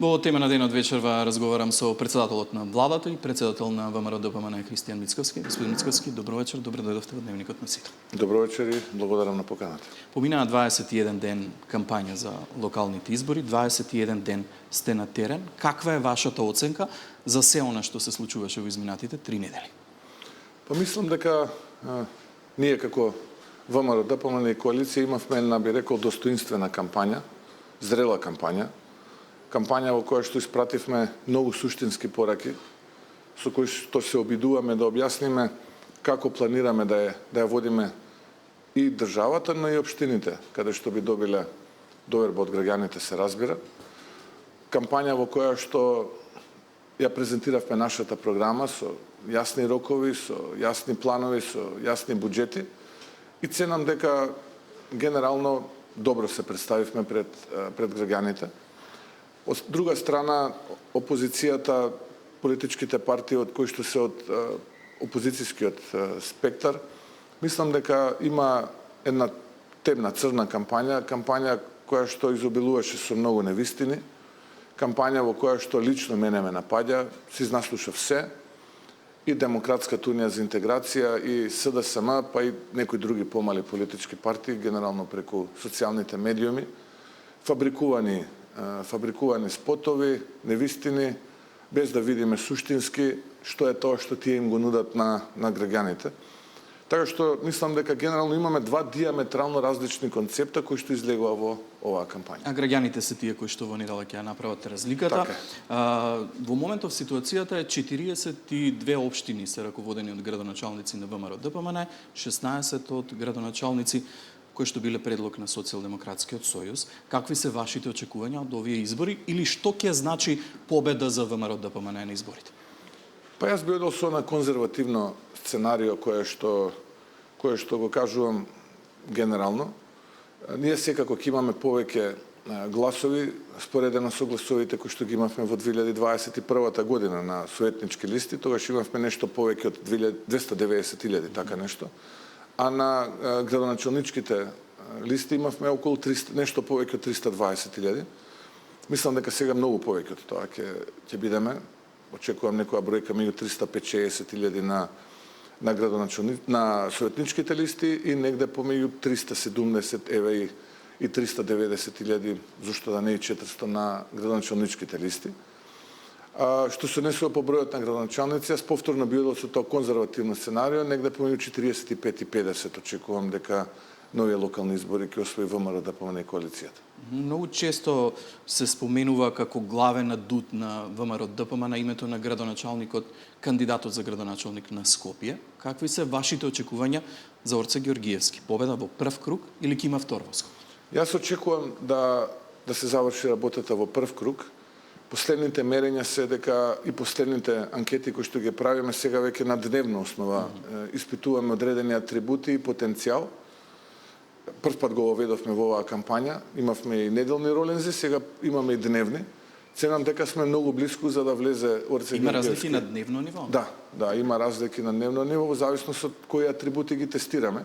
Во тема на денот вечерва разговарам со председателот на владата и председател на ВМРО-ДПМН Христијан Мицковски. Господин Мицковски, добро вечер, добре дојдовте во Дневникот на сите. Добро вечер и благодарам на поканата. Поминаа 21 ден кампања за локалните избори, 21 ден сте на терен. Каква е вашата оценка за се она што се случуваше во изминатите 3 недели? Па мислам дека ние како ВМРО-ДПМН и коалиција имавме една, би рекол, достоинствена кампања, зрела кампања во која што испративме многу суштински пораки, со кои што се обидуваме да објасниме како планираме да ја водиме и државата, но и општините, каде што би добиле доверба од граѓаните, се разбира. Кампања во која што ја презентиравме нашата програма со јасни рокови, со јасни планови, со јасни буџети и ценам дека генерално добро се представивме пред граѓаните. Од друга страна, опозицијата, политичките партии од кои што се од опозицијскиот спектар, мислам дека има една темна, црна кампања која што изобилуваше со многу невистини, кампања во која што лично мене ме напаѓа, си наслушав се, и Демократската унија за интеграција, и СДСМ, па и некои други помали политички партии, генерално преку социјалните медиуми, фабрикувани спотови, невистини, без да видиме суштински што е тоа што тие им го нудат на граѓаните. Така што мислам дека генерално имаме два диаметрално различни концепта кои што излегува во оваа кампања. А граѓаните се тие кои што во недела ќе ја направат разликата. Во моментов ситуацијата е 42 општини се раководени од градоначалници на ВМРО-ДПМН, 16 од градоначалници кои што биле предлог на Социјалдемократскиот сојуз. Какви се вашите очекувања од овие избори или што ќе значи победа за ВМРО-ДПМН на изборите? Па јас би одел со на конзервативно сценарио кое што го кажувам генерално. Ние секако ќе имаме повеќе гласови споредено со гласовите кои што ги имавме во 2021 година на советнички листи, тогаш имавме нешто повеќе од 290.000, така нешто. А на градоначалничките листи имавме околу 300, нешто повеќе од 320.000. Мислам дека сега многу повеќе од тоа ќе бидеме. Очекувам некоја бројка меѓу 350.000 на советничките листи и негде помеѓу 370, еве и 390.000, зошто да не и 400 на градоначалничките листи. Што се однесува по бројот на градоначалници, јас повторно би одел со тоа конзервативно сценарио, негде помеѓу 45 и 50 очекувам дека нови локални избори ќе освои ВМРО-ДПМН и коалицијата. Многу често се споменува како главен адут на ВМРО-ДПМН името на градоначалникот, кандидатот за градоначалник на Скопје. Какви се вашите очекувања за Орце Ѓоргиевски? Победа во прв круг или ќе има втор во Скопје? Јас очекувам да се заврши работата во прв круг. Последните мерења се дека и последните анкети кои што ги правиме сега веќе на дневна основа испитуваме одредени атрибути и потенцијал. Прв пат го оведовме во оваа кампања, имавме и неделни ролензи, сега имаме и дневни. Ценам дека сме многу близко за да влезе Орце Ѓоргиевски. Има разлики на дневно ниво? Да, има разлики на дневно ниво во зависност од кои атрибути ги тестираме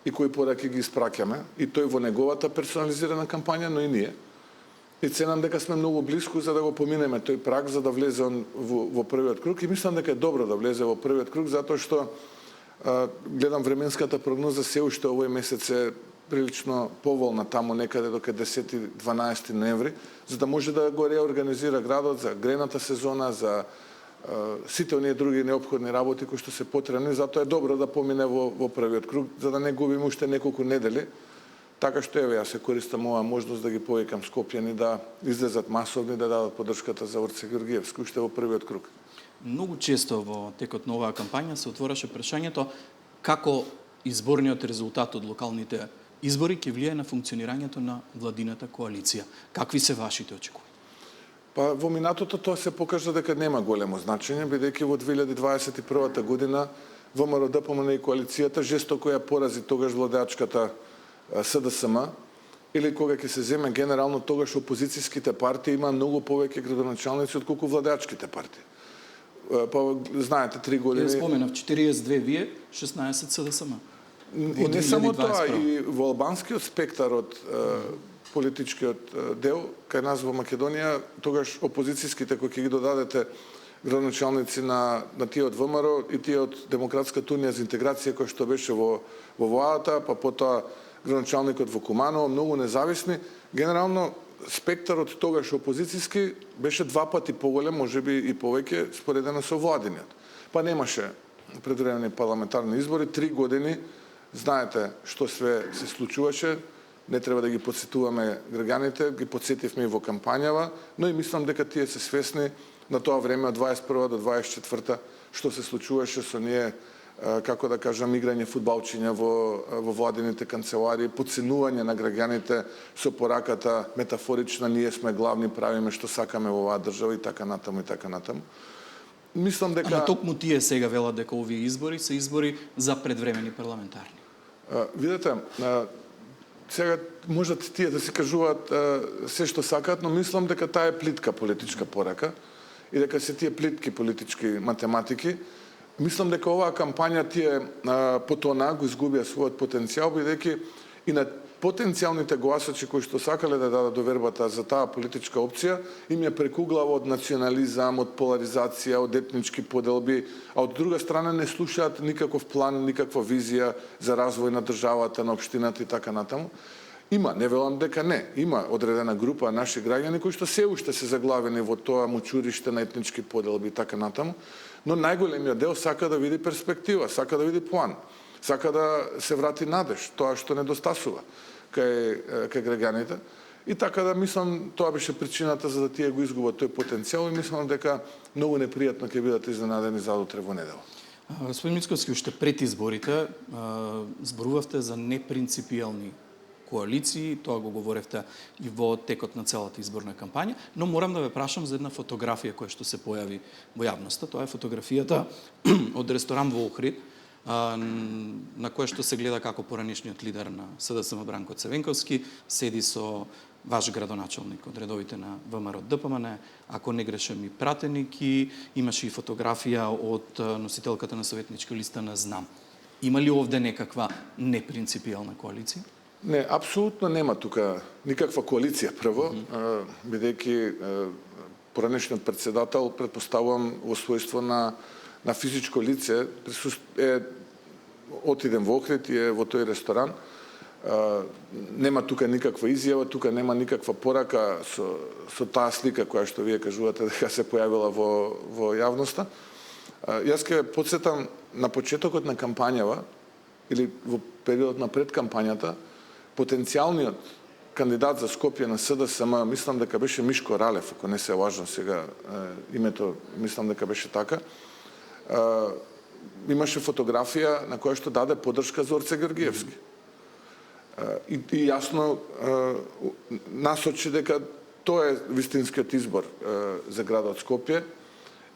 и кои пораки ги испраќаме, и тој во неговата персонализирана кампања, но и ние. И ценам дека сме многу близко за да го поминеме тој праг, за да влезе он во првиот круг. И мислам дека е добро да влезе во првиот круг, затоа што гледам временската прогноза, се уште овој месец е прилично поволна таму некаде до 10-12 ноември, за да може да го реорганизира градот за грената сезона, за сите оние други неопходни работи кои што се потребни, затоа е добро да помине во првиот круг, за да не губиме уште неколку недели. Така што еве, јас се користам оваа можност да ги повикам скопјани да излезат масовни, да дадат поддршката за Орце Ѓоргиевски уште во првиот круг. Многу често во текот на оваа кампања се отвораше прашањето како изборниот резултат од локалните избори ќе влијае на функционирањето на владината коалиција. Какви се вашите очекувања? Па во минатото тоа се покажа дека нема големо значење, бидејќи во 2021 година ВМРО-ДПМН и коалицијата жестоко ја порази тогаш владеачката СДСМ, или кога ќе се земе генерално тогаш опозицијските партии има многу повеќе градоначалници отколку владеачките партии. Па знаете 3 години. Ја споменав 42 вие, 16 СДСМ. И не само тоа, и во албанскиот спектар од политичкиот дел кај нас во Македонија, тогаш опозицијските кои ќе ги додадете градоначалници на тие од ВМРО и тие од Демократската унија за интеграција кој што беше во владата, па потоа градоначалникот во Куманово, многу независни, генерално спектарот тогаш опозицијски беше 2 пати поголем, можеби и повеќе споредено со владиниот. Па немаше предвремени парламентарни избори, 3 години, знаете што све се случуваше, не треба да ги подсетуваме граѓаните, ги подсетивме и во кампањава, но и мислам дека тие се свесни на тоа време од 21 до 24 што се случуваше со ние, како да кажам, играње фудбалчиња во владините канцеларии, подценување на граѓаните со пораката метафорична ние сме главни, правиме што сакаме во оваа држава и така натаму и така натаму. Мислам дека Ама токму тие сега велат дека овие избори се избори за предвремени парламентарни. Видете, сега можат тие да се кажуваат се што сакаат, но мислам дека таа е плитка политичка порака и дека се тие плитки политички математики. Мислам дека оваа кампања тие потона го изгубија својот потенцијал, бидејќи и на потенцијалните гласачи кои што сакале да дадат довербата за таа политичка опција, им ја прекуглава од национализам, од поларизација, од етнички поделби, а од друга страна не слушаат никаков план, никаква визија за развој на државата, на општината и така натаму. Има, не велам дека не, има одредена група наши граѓани кои што се уште се заглавени во тоа мучуриште на етнички поделби и така натаму, но најголемиот дел сака да види перспектива, сака да види план, сака да се врати надеж, тоа што недостасува кај граѓаните. И така да мислам, тоа беше причината за да тие го изгубат тој потенцијал и мислам дека многу непријатно ќе бидат изненадени за утре во недела. Господин Мицковски, уште пред изборите зборувавте за непринципијални коалиции, тоа го говоревте и во текот на целата изборна кампања, но морам да ве прашам за една фотографија која што се појави во јавноста. Тоа е фотографијата од ресторан во Охрид, на која што се гледа како поранишниот лидер на СДСМ Бранко Цевенковски седи со ваш градоначалник од редовите на ВМРО ДПМН, ако не грешам и пратеник, и имаше и фотографија од носителката на советничка листа на ЗНАМ. Има ли овде некаква непринципијална коалиција? Не, апсолутно нема тука никаква коалиција прво, бидејќи поранешниот председател, предпоставувам во својство на физичко лице, отидем во Охрид и е во тој ресторан. Нема тука никаква изјава, тука нема никаква порака со таа слика која што вие кажувате дека се појавила во јавноста. Јас ќе потсетам на почетокот на кампањава или во периодот на предкампањата, потенцијалниот кандидат за Скопје на СДСМ, мислам дека беше Мишко Ралев, ако не се лажам сега името, мислам дека беше така, имаше фотографија на која што даде поддршка за Орце Георгиевски. И јасно насочи дека тоа е вистинскиот избор за градот Скопје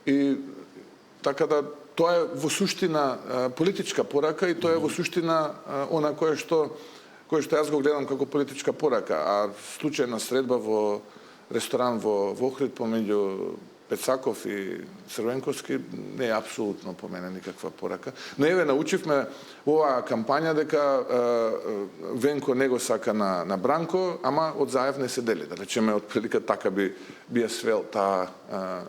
и така да тоа е во суштина политичка порака и тоа е во суштина она кој што јас го гледам како политичка порака, а случајна средба во ресторан во Охрид помеѓу Пецаков и Црвенковски не е апсолутно по мене никаква порака. Но еве научивме во оваа кампања дека Венко не го сака на Бранко, ама од заев не се дели. Да речеме, отприлика така би ја свел таа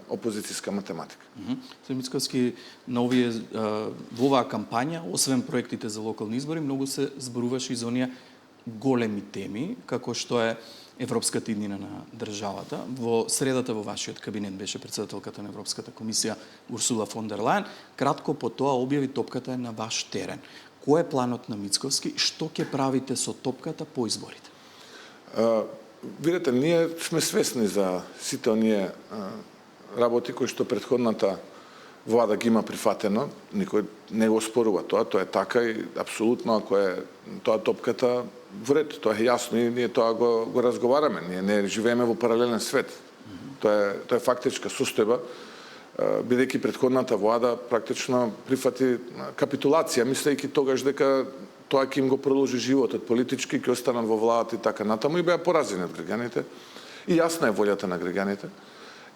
опозицијска математика. Господин Мицковски, на во оваа кампања, освен проектите за локални избори, многу се зборуваше и за оние големи теми, како што е Европската иднина на државата. Во средата во вашиот кабинет беше председателката на Европската комисија Урсула фон дер Лајен. Кратко по тоа објави топката е на ваш терен. Кој е планот на Мицковски? Што ќе правите со топката по изборите? Видете, ние сме свесни за сите оние работи кои што претходната влада ги има прифатено. Никој не го спорува тоа е така и апсолутно ако е тоа топката вред, тоа е јасно и ние тоа го разговараме. Ние не живееме во паралелен свет. Тоа е фактичка состојба, бидејќи претходната влада практично прифати капитулација, мислејќи тогаш дека тоа ќе им го продолжи животот политички, ќе останат во владата и така натаму и беа поразени од граѓаните. И јасна е волјата на граѓаните.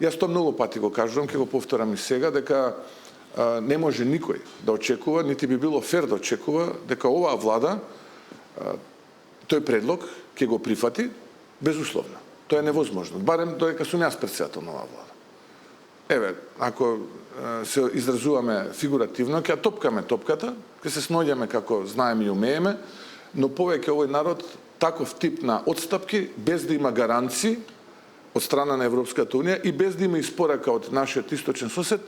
Јас тоа многу пати го кажувам, ќе го повторам и сега, дека не може никој да очекува, нити би било фер да очекува дека оваа влада тој предлог ќе го прифати безусловно. Тоа е невозможно, барем додека сум јас претседател на оваа влада. Еве, ако се изразуваме фигуративно, ќе топкаме топката, ќе се сноѓаме како знаеме и умееме, но повеќе овој народ таков тип на отстапки, без да има гаранции од страна на Европската Унија и без да има испорака од нашиот источен сосед,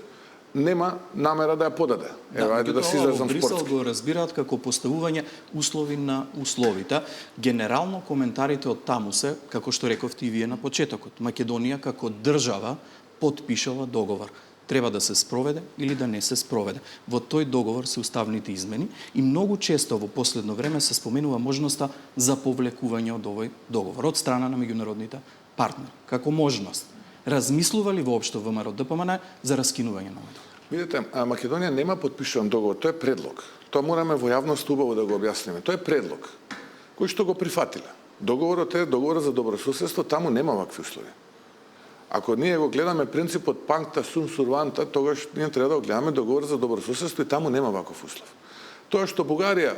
нема намера да ја подаде. Ева, ајде да се изразам спортски. Брисел го разбираат како поставување услови на условите. Генерално коментарите од таму се, како што рековте и вие на почетокот, Македонија како држава потпишала договор. Треба да се спроведе или да не се спроведе. Во тој договор се уставните измени и многу често во последно време се споменува можноста за повлекување од овој договор од страна на меѓународните партнери. Како можност. Размислува ли воопшто ВМРО ДПМН за раскинување на овој договор? Видите, Македонија нема потпишан договор, тоа е предлог. Тоа мораме во јавност убаво да го објасниме. Тоа е предлог кој што го прифатиле. Договорот е договор за добрососедство, таму нема вакви услови. Ако ние го гледаме принципот пакта сум сурванта, тогаш ние треба да го гледаме договор за добрососедство и таму нема ваков услов. Тоа што Бугарија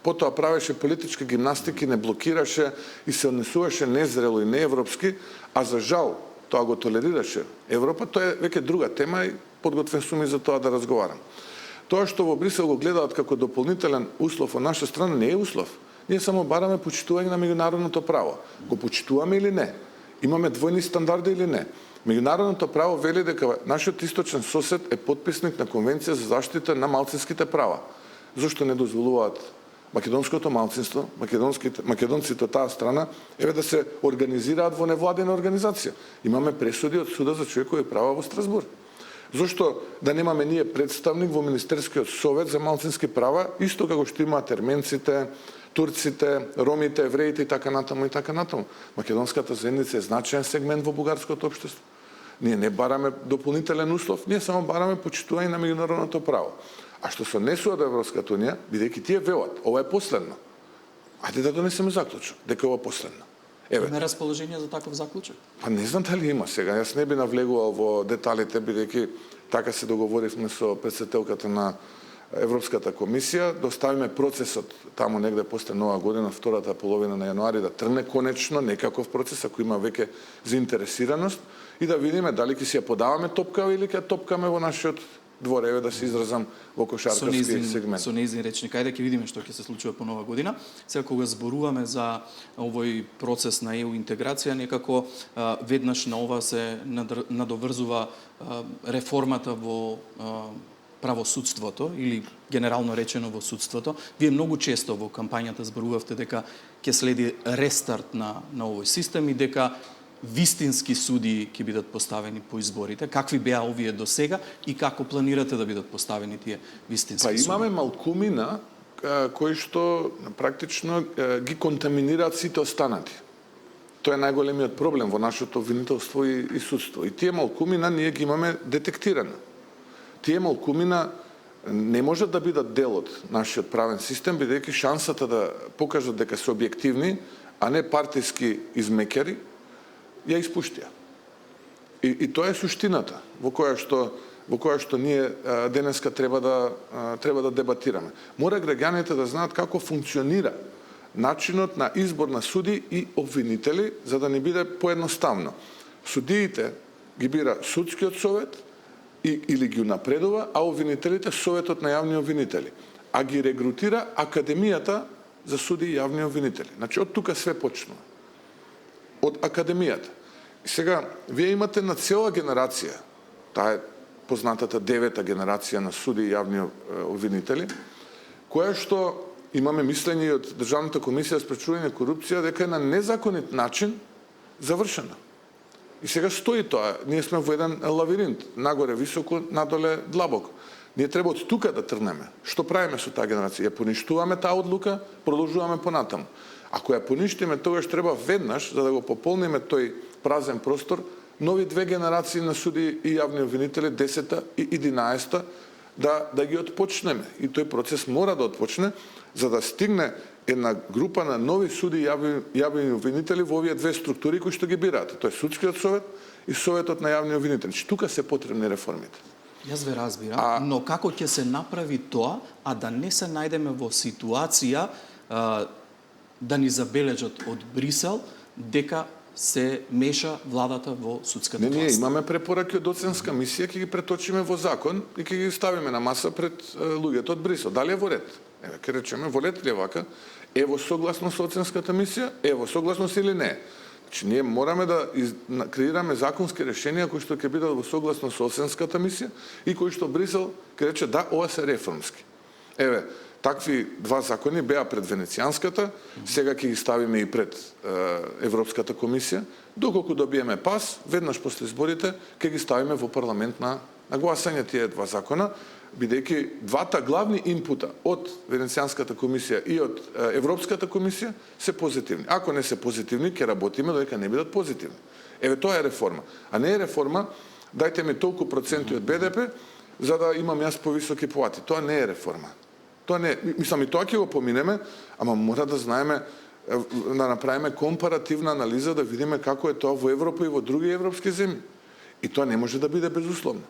потоа правеше политички гимнастики, не блокираше и се однесуваше незрело и неевропски, а за жал тоа го толерираше Европа, тоа е веќе друга тема и подготвен сум и за тоа да разговарам. Тоа што во Брисел го гледаат како дополнителен услов од наша страна не е услов. Ние само бараме почитување на меѓународното право. Го почитуваме или не? Имаме двојни стандарди или не? Меѓународното право вели дека нашиот источен сосед е потписник на Конвенција за заштита на малцинските права. Зошто не дозволуваат македонското малцинство, македонците од таа страна, еве да се организираат во невладина организација? Имаме пресуди од Судот за човекови права во Страсбург. Зошто да немаме ние представник во Министерскиот совет за малцински права, исто како што имаат ерменците, турците, ромите, евреите и така натаму и така натаму. Македонската заедница е значаен сегмент во бугарското општество. Ние не бараме дополнителен услов, ние само бараме почитување на меѓународното право. А што се однесува до Европската Унија, бидејќи тие велат, ова е последно. Ајде да донесеме заклучок, дека ова е последно. Еве. Има расположение за таков заклучок? Па не знам дали има сега. Јас не би навлегувал во деталите, бидејќи така се договоривме со претседателката на Европската комисија, да оставиме процесот таму негде после Нова година, втората половина на јануари, да тргне конечно некаков процес, ако има веќе заинтересираност, и да видиме дали ќе си ја подаваме топка или ќе топкаме во нашиот двор, еве да се изразам во кошаркарски сегмент. Со нејзин речник, ајде ќе видиме што ќе се случува по Нова година. Сега кога зборуваме за овој процес на ЕУ интеграција, некако веднаш на ова се надоврзува реформата во правосудството или генерално речено во судството. Вие многу често во кампањата зборувавте дека ќе следи рестарт на овој систем и дека вистински судии ќе бидат поставени по изборите. Какви беа овие до сега и како планирате да бидат поставени тие вистински судии? Па имаме малкумина кои што практично ги контаминираат сите останати. Тоа е најголемиот проблем во нашето обвинителство и судство. И тие малкумина ние ги имаме детектирано. Тие малкумина не можат да бидат дел од нашиот правен систем, бидејќи шансата да покажат дека се објективни, а не партиски измекери, ја испуштија. И тоа е суштината во која што ние денеска треба да дебатираме. Мора граѓаните да знаат како функционира начинот на избор на суди и обвинители, за да не биде поедноставно. Судиите ги бира судскиот совет или ги напредува, а обвинителите советот на јавни обвинители. А ги регрутира Академијата за суди и јавни обвинители. Значи, од тука све почнува. Од Академијата. И сега, вие имате на цела генерација, таа е познатата 9-та генерација на суди и јавни обвинители, која што имаме мислење од Државната комисија за спречување на корупција дека е на незаконит начин завршена. И сега стои тоа, ние сме во еден лавиринт, нагоре високо, надоле длабоко. Ние треба од тука да тргнеме. Што правиме со таа генерација? Ја поништуваме таа одлука, продолжуваме понатаму. Ако ја поништиме, тогаш треба веднаш, за да го пополниме тој празен простор, нови 2 генерации на суди и јавни обвинители, 10-та и 11-та, да ги отпочнеме. И тој процес мора да отпочне, за да стигне една група на нови суди и јавни обвинители во овие 2 структури кои што ги бираат. Тоа е судскиот совет и советот на јавни обвинители. Тука се потребни реформите. Јас ве разбирам, но како ќе се направи тоа, а да не се најдеме во ситуација да ни забележат од Брисел, дека се меша владата во судската Не, ние власт. имаме препораки од оценска мисија, ќе ги преточиме во закон и ќе ги ставиме на маса пред луѓето од Брисел. Дали е во ред? Еве, ќе речеме, во ред ли е вака? Ево согласно со оценската мисија, ево согласно или не. Значи, ние мораме да креираме законски решенија кои што ќе бидат во согласно со оценската мисија и кои што Брисел ќе рече да, ова се реформски. Еве, такви два закони беа пред Венецијанската, сега ќе ги ставиме и пред Европската комисија, доколку добиеме пас, веднаш после изборите ќе ги ставиме во парламент на гласање тие два закона, бидејќи двата главни инпута од Венецијанската комисија и од Европската комисија се позитивни. Ако не се позитивни, ќе работиме додека не бидат позитивни. Еве, тоа е реформа. А не е реформа, дајте ми толку проценти од БДП, за да имам јас повисоки плати. Тоа не е реформа. Тоа не, мислам, и тоа ќе го поминеме, ама мора да знаеме, да направиме компаративна анализа, да видиме како е тоа во Европа и во други европски земји. И тоа не може да биде безусловно.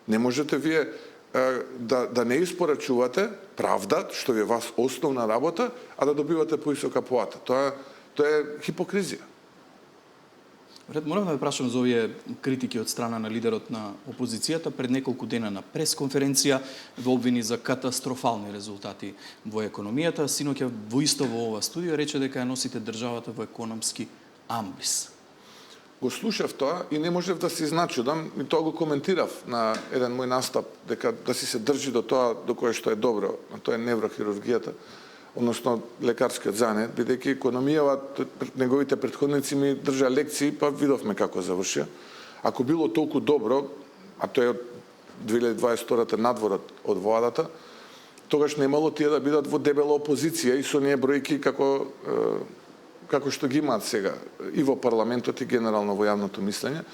Не можете вие да не испорачувате правда, што е вас основна работа, а да добивате повисока плата. Тоа е хипокризија. Ред, морам да ве прашам за овие критики од страна на лидерот на опозицијата пред неколку дена на пресконференција во обвини за катастрофални резултати во економијата. Синоќа во исто во ова студио рече дека ја носите државата во економски амблис. Го слушав тоа и не можев да се изначудам, и тоа го коментирав на еден мој настап, дека да си се држи до тоа до кое што е добро, а тоа е неврохирургијата, односно лекарскиот занет, бидејќи економијава, неговите претходници ми држа лекции, па видовме како завршија. Ако било толку добро, а тоа е од 2022 надвор од владата, тогаш немало тие да бидат во дебела опозиција и со ние бројки како што ги имаат сега и во парламентот и генерално во јавното мислење,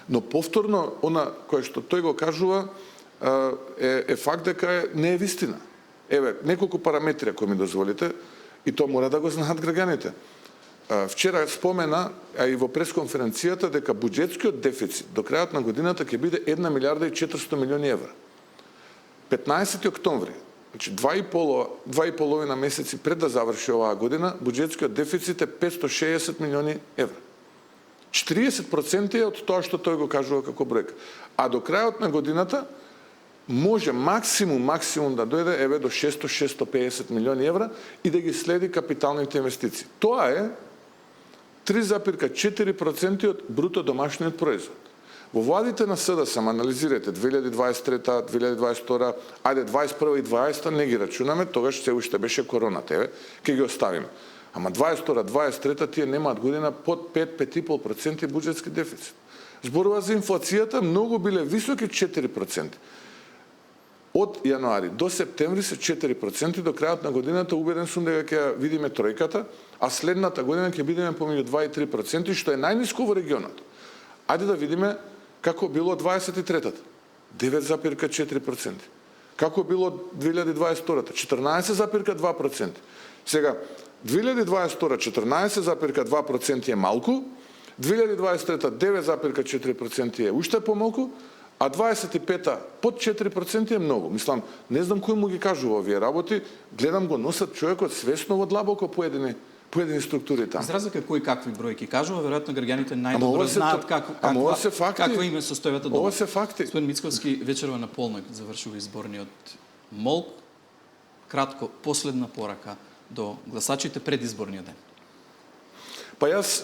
но повторно она кое што тој го кажува е факт дека не е вистина. Еве, неколку параметри ако ми дозволите, и тоа мора да го знаат граѓаните. Вчера спомена, а и во пресконференцијата, дека буџетскиот дефицит до крајот на годината ќе биде 1 милиарда и 400 милиони евра. 15 октомври, значи 2,5 месеци пред да заврши оваа година, буџетскиот дефицит е 560 милиони евра. 40% е од тоа што тој го кажува како бројка. А до крајот на годината може максимум да дојде еве до 600-650 милиони евра и да ги следи капиталните инвестиции. Тоа е 3,4% од бруто домашниот производ. Во владите на СДС, анализирате 2023, 2022, ајде 21 и 20 не ги рачунаме, тогаш се уште беше короната, еве, ќе ги оставиме. Ама 22, 23 тие немаат година под 5-5,5% буџетски дефицит. Зборува за инфлацијата, многу биле високи 4%. Од јануари до септември се 4%, до крајот на годината убеден сум дека ќе видиме тројката, а следната година ќе бидеме помеѓу 2 и 3%, што е најниско во регионот. Ајде да видиме како било 23-та, 9,4%. Како било 2022-та, 14,2%. Сега, 2022 14,2% е малку, 2023 9,4% е уште помалку, а 25-та под 4% е многу. Мислам, не знам кој му ги кажува овие работи, гледам го носат човекот свесно во длабоко поедини структури таму. За разлика кој какви бројки кажува, веројатно граѓаните најдобро знаат каква им е состојбата дома. Ова се факти. Господин Мицковски, вечерва на полнок завршува изборниот молк. Кратко, последна порака до гласачите пред изборниот ден. Па јас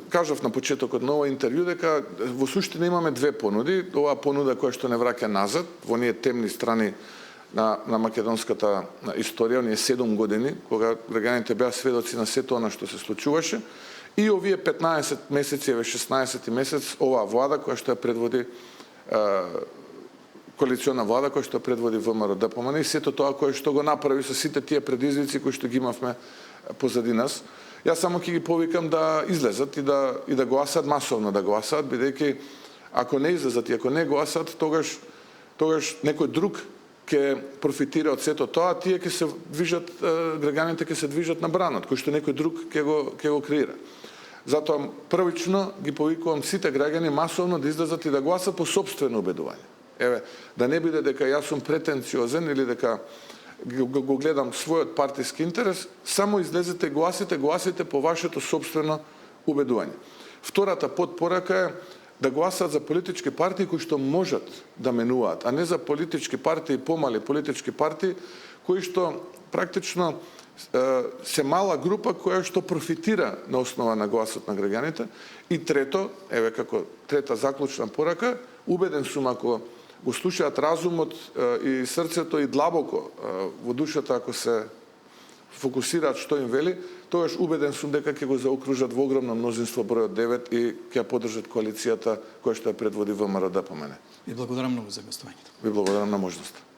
кажав на почетокот на ова интервју дека во суштина имаме две понуди. Оваа понуда која што не враќа назад, во оние темни страни на македонската историја, оние 7 години, кога граѓаните беа сведоци на сето она што се случуваше, и овие 15 месеци, 16 месец, оваа влада која што ја предводи коалициона влада која што ја предводи ВМРО-ДПМН и сето тоа кое што го направи со сите тие предизвици кои што ги имавме позади нас. Јас само ќе ги повикам да излезат и да гласат, масовно да гласат, бидејќи ако не излезат и ако не гласат, тогаш некој друг ќе профитира од сето тоа, тие ќе се движат, граѓаните ќе се движат на бранот, кој што некој друг ќе го креира. Затоа првично ги повикувам сите граѓани масовно да излезат и да гласат по сопствено убедување. Еве, да не биде дека јас сум претенциозен или дека го гледам својот партиски интерес, само излезете, гласите по вашето сопствено убедување. Втората подпорака е да гласат за политички партии кои што можат да менуваат, а не за политички партии, помали политички партии, кои што практично се мала група која што профитира на основа на гласот на граѓаните. И трето, еве како трета заклучна порака, убеден сум ако го слушаат разумот и срцето и длабоко во душата, ако се фокусираат што им вели, тогаш убеден сум дека ќе го заокружат во огромно мнозинство бројот 9 и ќе поддржат коалицијата која што ја предводи ВМРО-ДПМНЕ. И благодарам многу за гостувањето. Ви благодарам на можноста.